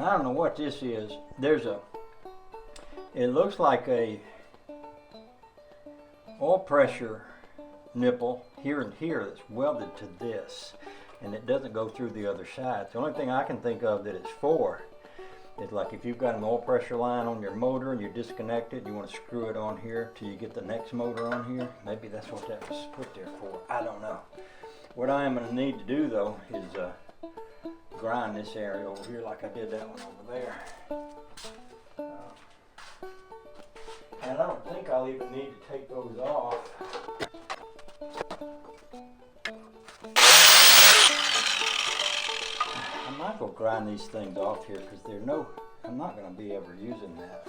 I don't know what this is. It looks like a oil pressure nipple here and here that's welded to this, and it doesn't go through the other side. The only thing I can think of that it's for is like if you've got an oil pressure line on your motor and you disconnect it, you want to screw it on here till you get the next motor on here. Maybe that's what that was put there for. I don't know. What I am going to need to do though is grind this area over here like I did that one over there. And I don't think I'll even need to take those off. I might go grind these things off here because I'm not going to be ever using that.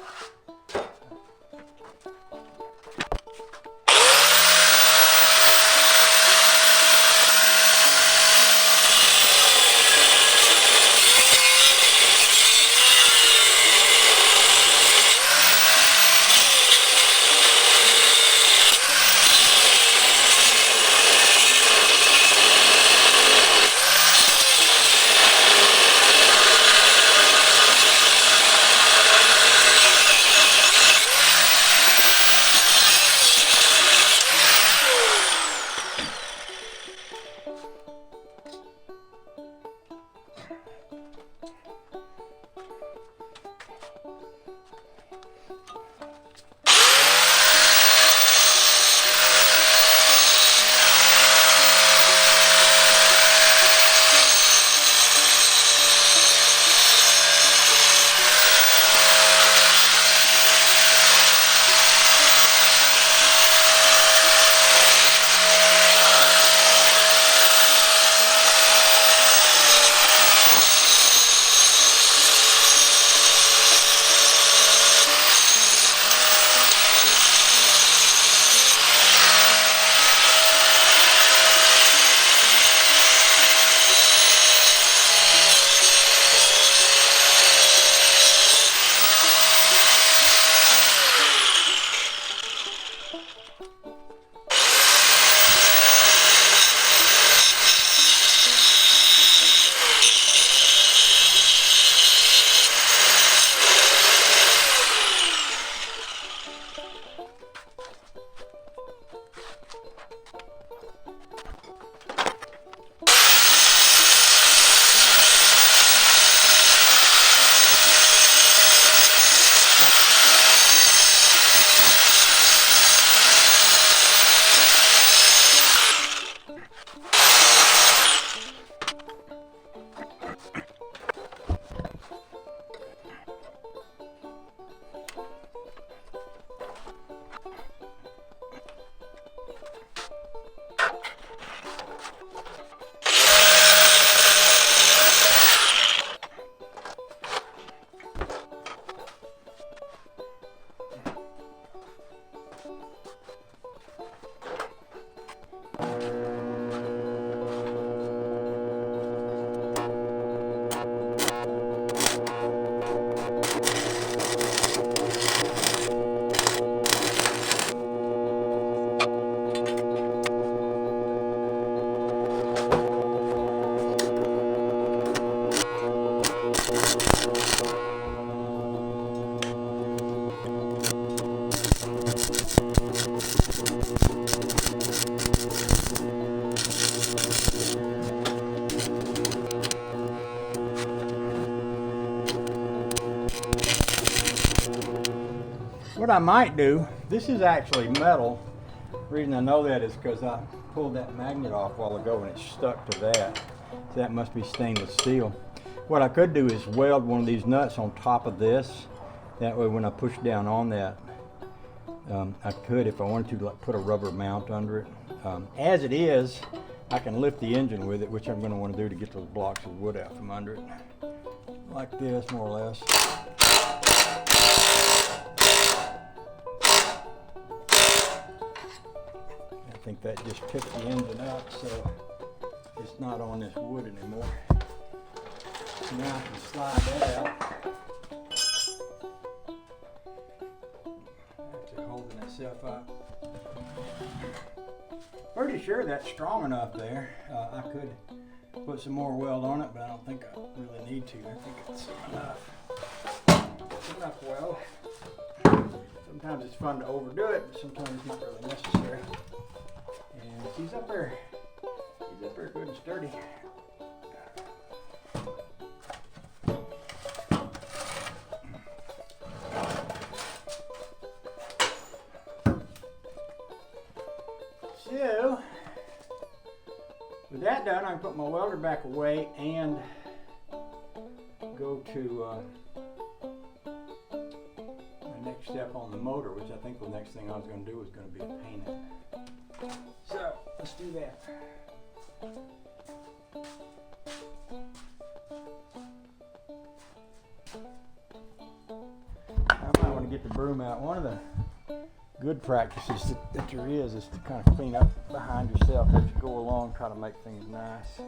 What I might do, this is actually metal. The reason I know that is because I pulled that magnet off a while ago and it's stuck to that. So that must be stainless steel. What I could do is weld one of these nuts on top of this. That way when I push down on that, I could, if I wanted to, like, put a rubber mount under it. As it is, I can lift the engine with it, which I'm going to want to do to get those blocks of wood out from under it. Like this, more or less. I think that just picked the engine up, so it's not on this wood anymore. So now I can slide that out. Actually holding itself up. Pretty sure that's strong enough there. I could put some more weld on it, but I don't think I really need to. I think it's enough. It's enough weld. Sometimes it's fun to overdo it, but sometimes it's not really necessary. And she's up there good and sturdy. So, with that done, I can put my welder back away and go to my next step on the motor, which I think the next thing I was going to do was going to be to paint it. So, let's do that. I might want to get the broom out. One of the good practices that there is to kind of clean up behind yourself as you go along, try to make things nice.